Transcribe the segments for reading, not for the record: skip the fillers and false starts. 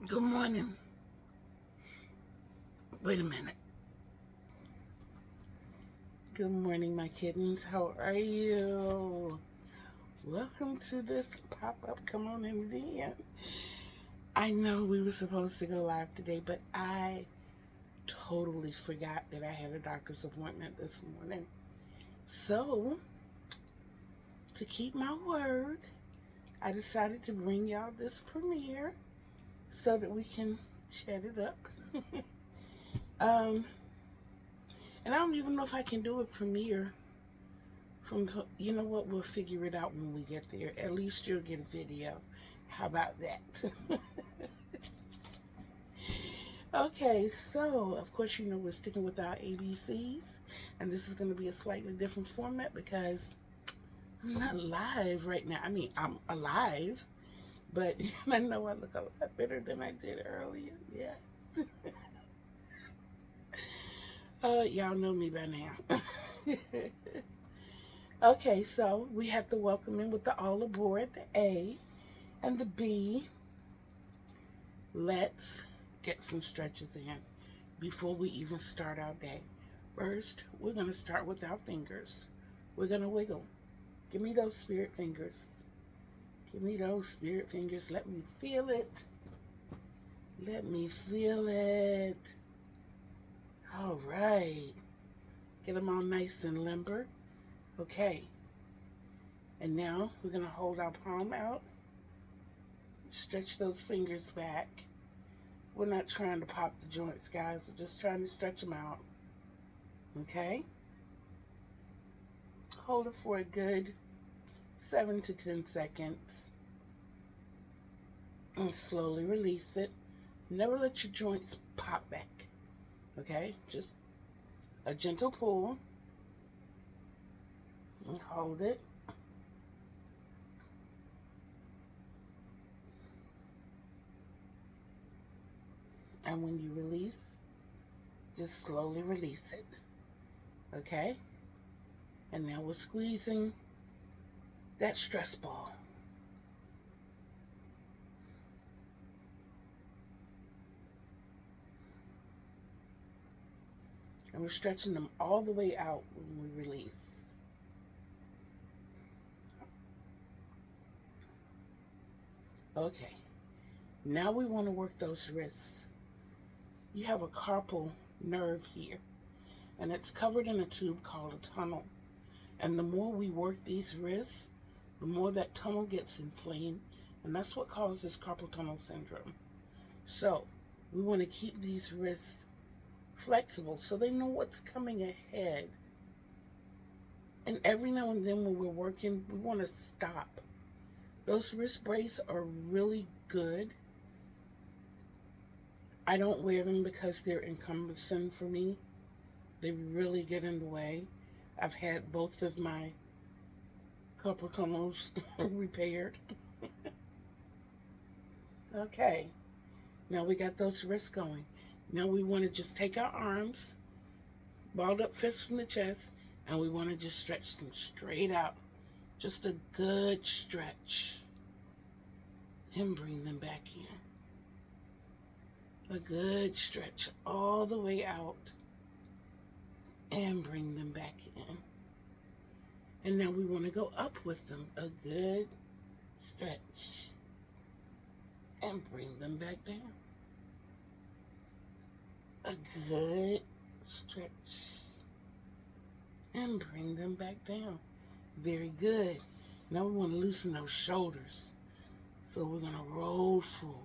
Good morning. Wait a minute. Good morning, my kittens. How are you? Welcome to this pop-up. Come on in. I know we were supposed to go live today, but I totally forgot that I had a doctor's appointment this morning. So, to keep my word, I decided to bring y'all this premiere so that we can chat it up. And I don't even know if I can do a premiere from, you know what, we'll figure it out when we get there. At least you'll get a video. How about that? Okay, so of course you know we're sticking with our ABCs, and this is going to be a slightly different format because I'm not live right now. I mean, I'm alive, but I know I look a lot better than I did earlier. Yes. Y'all know me by now. Okay, so we have to welcome in with the all aboard, the A, and the B. Let's get some stretches in before we even start our day. First, we're going to start with our fingers. We're going to wiggle. Give me those spirit fingers. Give me those spirit fingers. Let me feel it. Let me feel it. All right. Get them all nice and limber. Okay. And now we're going to hold our palm out. Stretch those fingers back. We're not trying to pop the joints, guys. We're just trying to stretch them out. Okay? Hold it for a good 7 to 10 seconds. And slowly release it. Never let your joints pop back. Okay? Just a gentle pull. And hold it. And when you release, just slowly release it. Okay? And now we're squeezing that stress ball. And we're stretching them all the way out when we release. Okay. Now we want to work those wrists. You have a carpal nerve here, and it's covered in a tube called a tunnel. And the more we work these wrists, the more that tunnel gets inflamed, and that's what causes carpal tunnel syndrome. So we want to keep these wrists flexible so they know what's coming ahead. And every now and then when we're working, we want to stop. Those wrist braces are really good. I don't wear them because they're encumbersome for me. They really get in the way. I've had both of my carpal tunnels repaired. Okay, now we got those wrists going. Now we want to just take our arms, balled up fists from the chest, and we want to just stretch them straight out. Just a good stretch. And bring them back in. A good stretch all the way out. And bring them back in. And now we want to go up with them. A good stretch. And bring them back down. A good stretch. And bring them back down. Very good. Now we want to loosen those shoulders. So we're going to roll forward.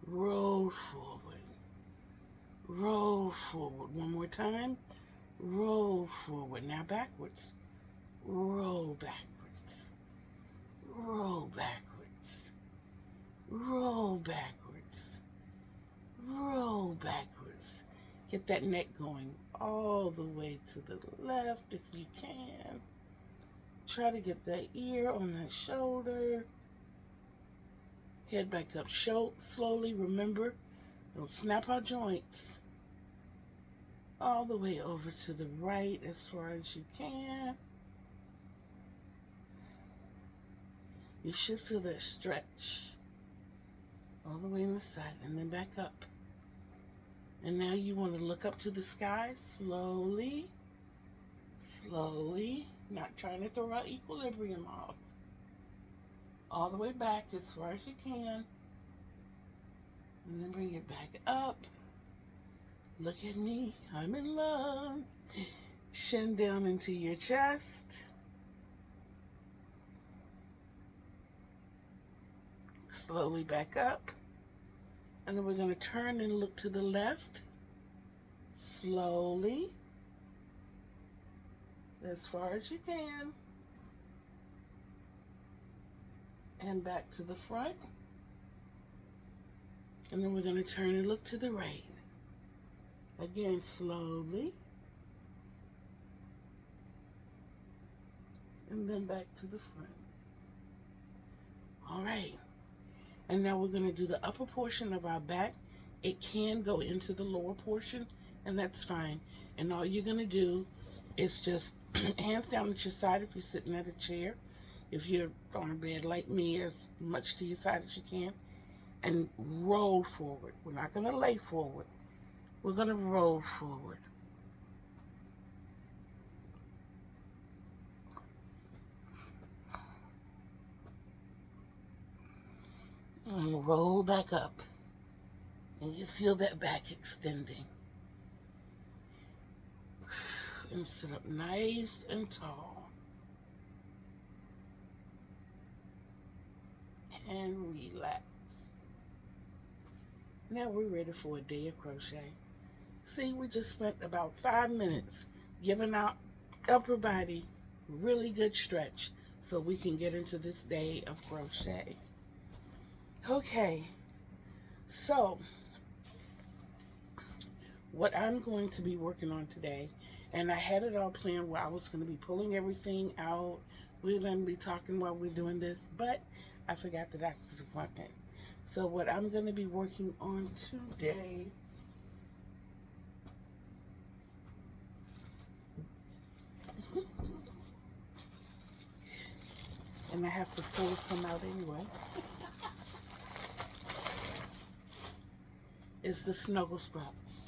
Roll forward. Roll forward. One more time. Roll forward. Now backwards. Roll backwards. Roll backwards. Roll backwards. Roll backwards. Get that neck going all the way to the left if you can. Try to get that ear on that shoulder. Head back up slowly. Remember, don't snap our joints. All the way over to the right as far as you can. You should feel that stretch. all the way in the side, and then back up. And now you want to look up to the sky slowly, slowly, not trying to throw our equilibrium off. All the way back as far as you can. And then bring it back up. Look at me, I'm in love. Chin down into your chest. Slowly back up. And then we're going to turn and look to the left. Slowly. As far as you can. And back to the front. And then we're going to turn and look to the right. Again, slowly. And then back to the front. All right. And now we're going to do the upper portion of our back. It can go into the lower portion, and that's fine. And all you're going to do is just hands down at your side if you're sitting at a chair. If you're on a bed like me, as much to your side as you can. And roll forward. We're not going to lay forward. We're going to roll forward. And roll back up. And you feel that back extending. And sit up nice and tall. And relax. Now we're ready for a day of crochet. See, we just spent about 5 minutes giving our upper body really good stretch so we can get into this day of crochet. Okay, so what I'm going to be working on today, and I had it all planned where I was going to be pulling everything out. We're going to be talking while we're doing this, but I forgot the doctor's appointment. So what I'm going to be working on today and I have to pull some out anyway, is the snuggle sprouts.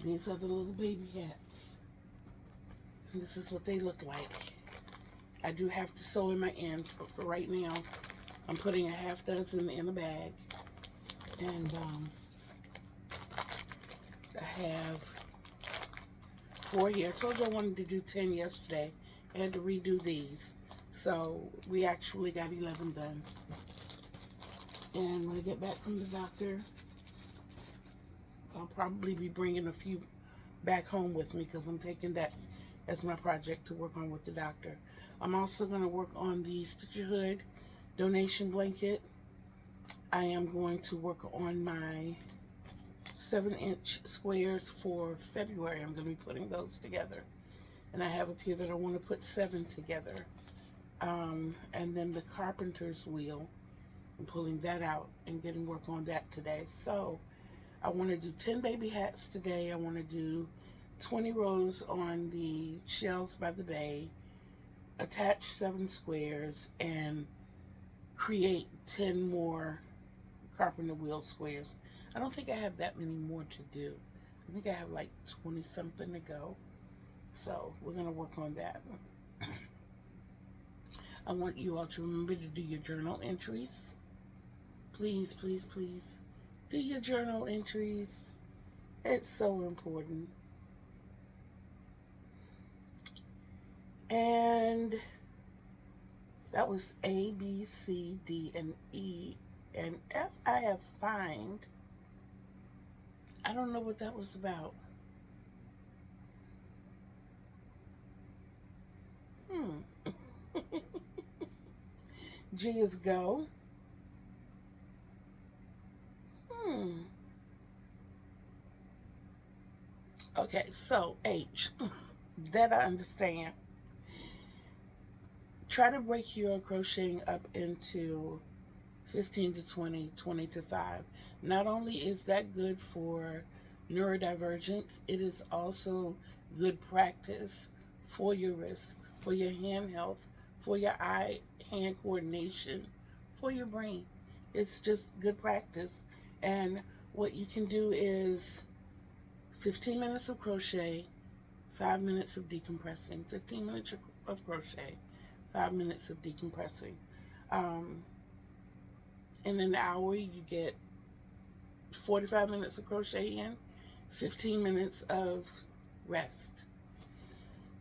These are the little baby hats. And this is what they look like. I do have to sew in my ends, but for right now, I'm putting a half dozen in a bag. And I have 4 here. I told you I wanted to do 10 yesterday. I had to redo these. So we actually got 11 done. And when I get back from the doctor, I'll probably be bringing a few back home with me because I'm taking that as my project to work on with the doctor. I'm also going to work on the Stitch Your Hood donation blanket. I am going to work on my 7-inch squares for February. I'm going to be putting those together. And I have up here that I want to put 7 together. And then the carpenter's wheel, I'm pulling that out and getting work on that today. So I want to do 10 baby hats today. I want to do 20 rows on the shelves by the bay, attach 7 squares, and create 10 more carpenter wheel squares. I don't think I have that many more to do. I think I have like 20 something to go. So we're going to work on that. I want you all to remember to do your journal entries. Please, please, please do your journal entries. It's so important. And that was A, B, C, D, and E, and F I have find. I don't know what that was about. G is go. Okay, so H. That I understand. Try to break your crocheting up into 15 to 20, 20 to 5. Not only is that good for neurodivergence, it is also good practice for your wrist, for your hand health, for your eye-hand coordination, for your brain. It's just good practice. And what you can do is 15 minutes of crochet, 5 minutes of decompressing. 15 minutes of crochet, 5 minutes of decompressing. In an hour, you get 45 minutes of crocheting, 15 minutes of rest.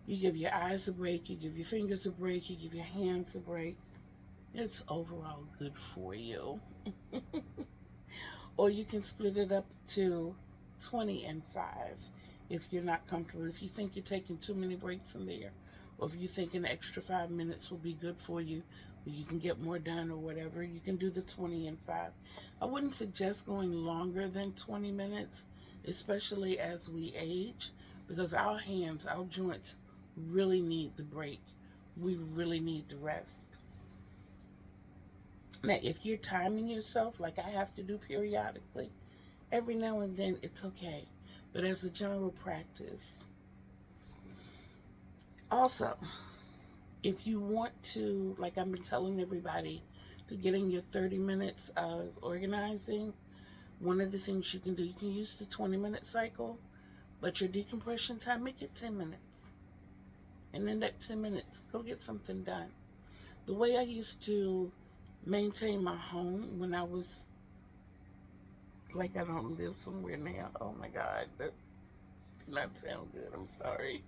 You give your eyes a break, you give your fingers a break, you give your hands a break. It's overall good for you. Or you can split it up to 20 and 5 if you're not comfortable. If you think you're taking too many breaks in there, or if you think an extra 5 minutes will be good for you, or you can get more done or whatever, you can do the 20 and 5. I wouldn't suggest going longer than 20 minutes, especially as we age, because our hands, our joints really need the break. We really need the rest. Now, if you're timing yourself, like I have to do periodically, every now and then, it's okay. But as a general practice. Also, if you want to, like I've been telling everybody, to get in your 30 minutes of organizing, one of the things you can do, you can use the 20-minute cycle, but your decompression time, make it 10 minutes. And in that 10 minutes, go get something done. The way I used to maintain my home when I was, like I don't live somewhere now. Oh my God, that did not sound good, I'm sorry.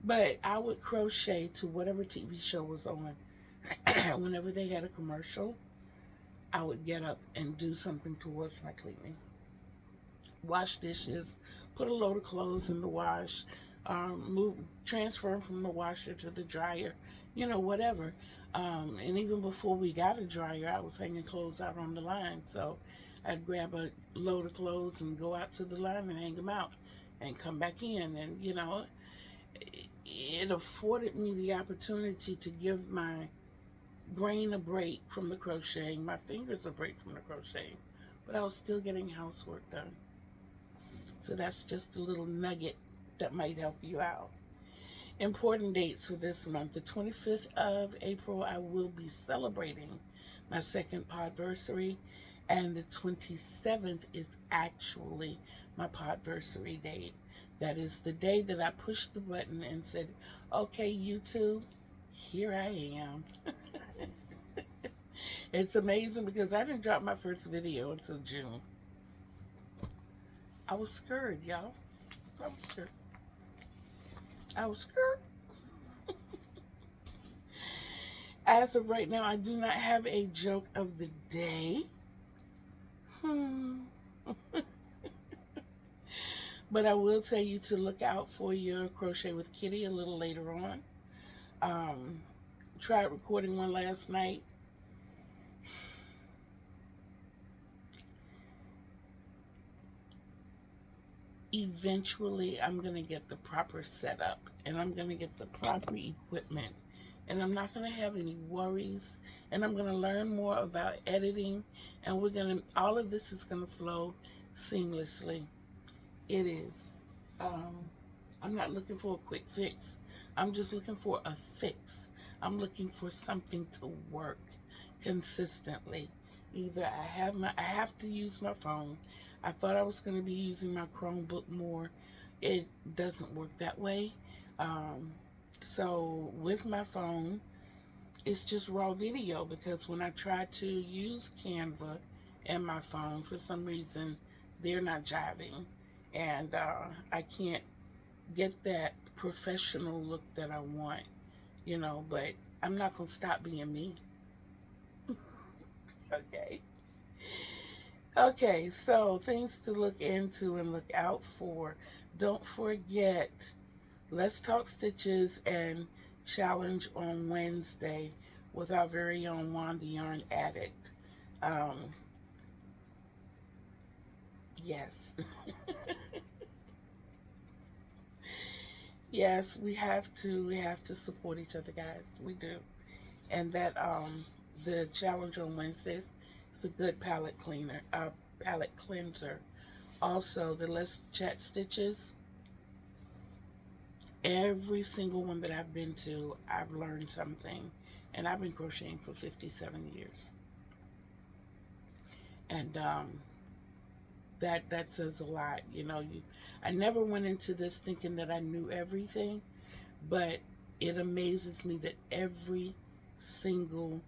But I would crochet to whatever TV show was on. Whenever they had a commercial, I would get up and do something towards my cleaning. Wash dishes, put a load of clothes in the wash, transfer them from the washer to the dryer, whatever. And even before we got a dryer, I was hanging clothes out on the line. So I'd grab a load of clothes and go out to the line and hang them out and come back in. And, it afforded me the opportunity to give my brain a break from the crocheting, my fingers a break from the crocheting, but I was still getting housework done. So that's just a little nugget that might help you out. Important dates for this month. The 25th of April, I will be celebrating my second podversary, and the 27th is actually my podversary date. That is the day that I pushed the button and said, okay, YouTube, here I am. It's amazing because I didn't drop my first video until June. I was scared, y'all. I was scared. As of right now, I do not have a joke of the day. But I will tell you to look out for your Crochet with Kitty a little later on. Tried recording one last night. Eventually, I'm going to get the proper setup, and I'm going to get the proper equipment, and I'm not going to have any worries, and I'm going to learn more about editing, and all of this is going to flow seamlessly. It is. I'm not looking for a quick fix. I'm just looking for a fix. I'm looking for something to work consistently. Either I have to use my phone. I thought I was going to be using my Chromebook more. It doesn't work that way. So with my phone, it's just raw video, because when I try to use Canva and my phone, for some reason, they're not jiving. And I can't get that professional look that I want, but I'm not going to stop being me. Okay, so things to look into and look out for. Don't forget, Let's Talk Stitches and Challenge on Wednesday with our very own Juan the Yarn Addict. Yes. Yes, we have to support each other, guys. We do. And that the challenge on Wednesdays is a good palette cleanser. Also, the Let's Chat Stitches Every single one that I've been to, I've learned something. And I've been crocheting for 57 years. And that says a lot. You know, I never went into this thinking that I knew everything, but it amazes me that every single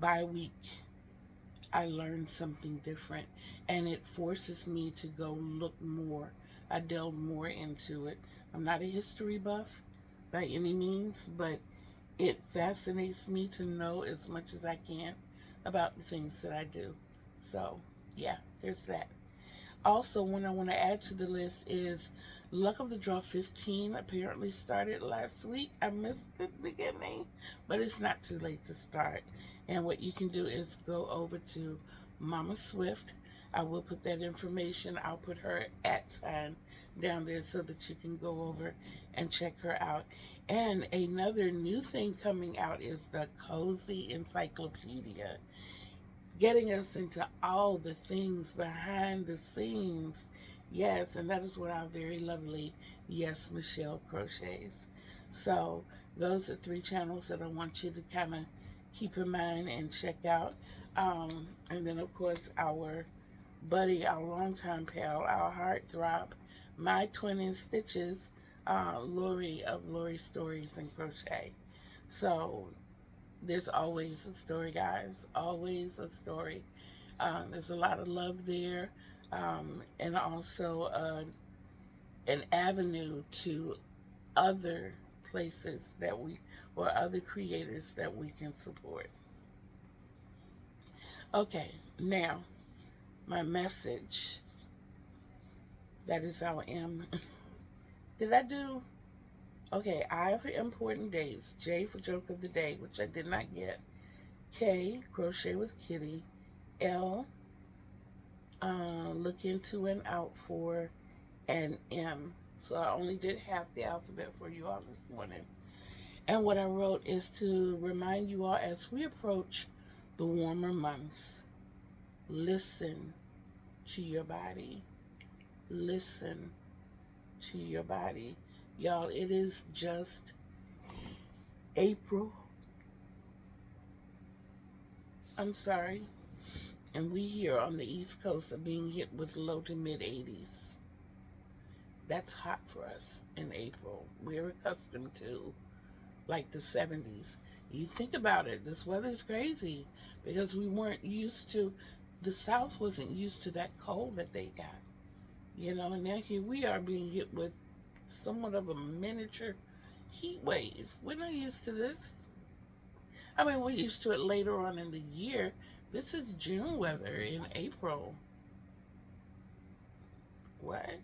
bi-week I learn something different, and it forces me to go look more. I delve more into it. I'm not a history buff by any means, but it fascinates me to know as much as I can about the things that I do. So, yeah, there's that. Also, one I want to add to the list is Luck of the Draw 15 apparently started last week. I missed the beginning, but it's not too late to start. And what you can do is go over to Mama Swift. I will put that information. I'll put her @ sign down there so that you can go over and check her out. And another new thing coming out is the Cozy Encyclopedia, getting us into all the things behind the scenes. Yes, and that is what our very lovely Yes Michelle crochets. So those are 3 channels that I want you to kind of keep in mind and check out. And then of course our buddy, our longtime pal, our heartthrob, my twin in stitches, Lori of Lori Stories and Crochet. So there's always a story, guys. Always a story. There's a lot of love there, and also an avenue to other places that or other creators that we can support. Okay, now my message. That is how I am. Did I do? Okay, I for important days. J for joke of the day, which I did not get. K, crochet with Kitty. L, look into and out for. And M. So I only did half the alphabet for you all this morning. And what I wrote is to remind you all as we approach the warmer months, listen to your body. Listen to your body. Y'all, it is just April. I'm sorry. And we here on the East Coast are being hit with low to mid 80s. That's hot for us in April. We're accustomed to like the 70s. You think about it, this weather's crazy because we weren't used to, the South wasn't used to that cold that they got. You know, and now here we are being hit with somewhat of a miniature heat wave. We're not used to this. I mean, we're used to it later on in the year. This is June weather in April. What?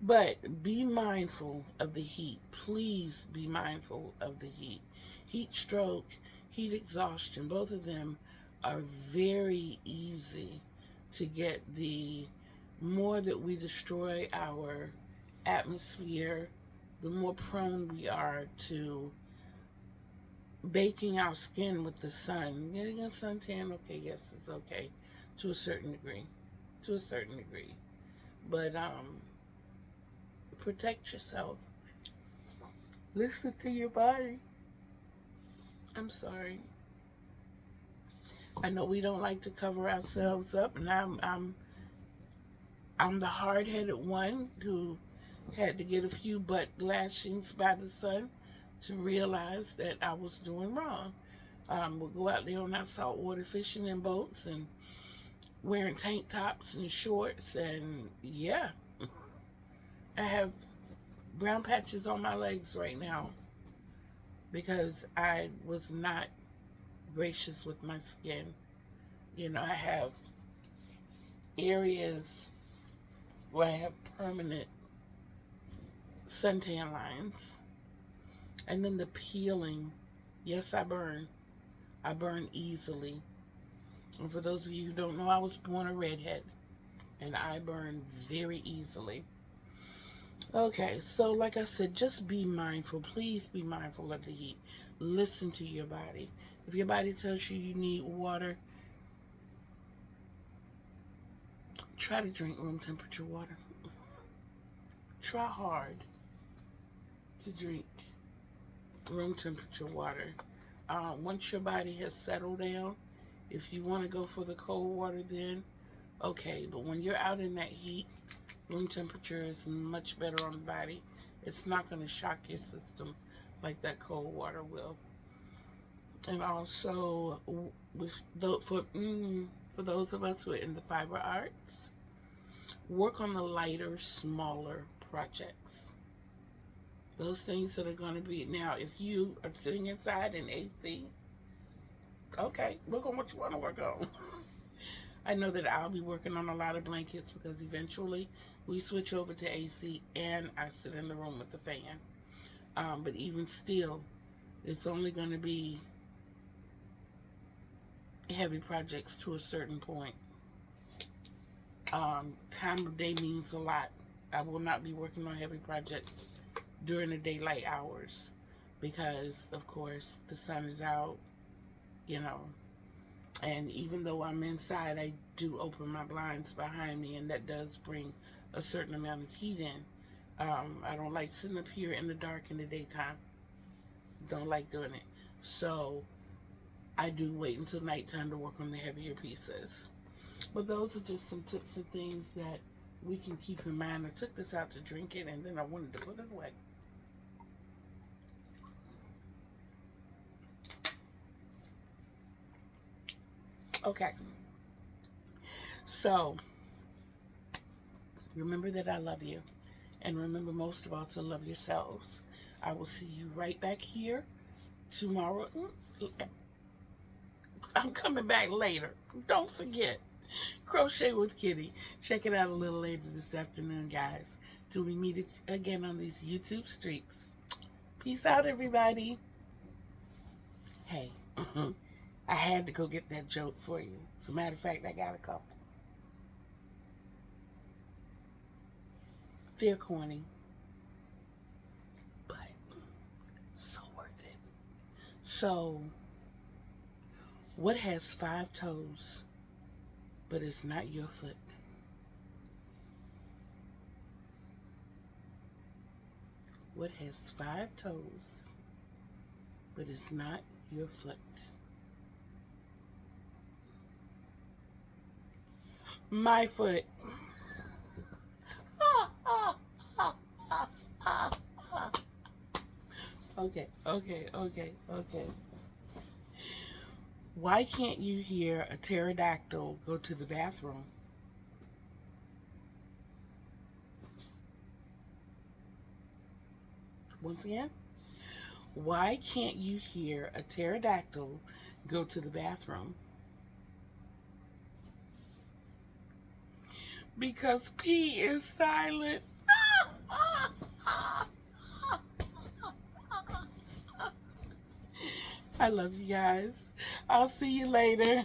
But be mindful of the heat. Please be mindful of the heat. Heat stroke, heat exhaustion, both of them are very easy to get. The more that we destroy our atmosphere, the more prone we are to baking our skin with the sun. Getting a suntan, okay, yes, it's okay to a certain degree. To a certain degree. But protect yourself. Listen to your body. I'm sorry. I know we don't like to cover ourselves up, and I'm the hard-headed one who had to get a few butt lashings by the sun to realize that I was doing wrong. We'll go out there on our saltwater fishing in boats and wearing tank tops and shorts, and yeah, I have brown patches on my legs right now because I was not gracious with my skin. You know, I have areas where I have permanent suntan lines. And then the peeling. Yes, I burn. I burn easily. And for those of you who don't know, I was born a redhead. And I burn very easily. Okay, so like I said, just be mindful. Please be mindful of the heat. Listen to your body. If your body tells you you need water, try to drink room temperature water. Try hard. to drink room temperature water. Once your body has settled down, if you want to go for the cold water, then okay. But when you're out in that heat, room temperature is much better on the body. It's not going to shock your system like that cold water will. And also, for those of us who are in the fiber arts, work on the lighter, smaller projects. Those things that are going to be, now if you are sitting inside in AC, okay, work on what you want to work on. I know that I'll be working on a lot of blankets because eventually we switch over to AC and I sit in the room with the fan. But even still, it's only going to be heavy projects to a certain point. Time of day means a lot. I will not be working on heavy projects during the daylight hours because, of course, the sun is out, you know. And even though I'm inside, I do open my blinds behind me, and that does bring a certain amount of heat in. I don't like sitting up here in the dark in the daytime. Don't like doing it. So I do wait until nighttime to work on the heavier pieces. But those are just some tips and things that we can keep in mind. I took this out to drink it, and then I wanted to put it away. Okay. So, remember that I love you. And remember most of all to love yourselves. I will see you right back here tomorrow. I'm coming back later. Don't forget. Crochet with Kitty. Check it out a little later this afternoon, guys. Till we meet again on these YouTube streets. Peace out, everybody. Hey, I had to go get that joke for you. As a matter of fact, I got a couple. They're corny, but so worth it. So, what has 5 toes, but it's not your foot? What has 5 toes, but it's not your foot? My foot. Okay. Why can't you hear a pterodactyl go to the bathroom? Once again, why can't you hear a pterodactyl go to the bathroom? Because P is silent. I love you guys. I'll see you later.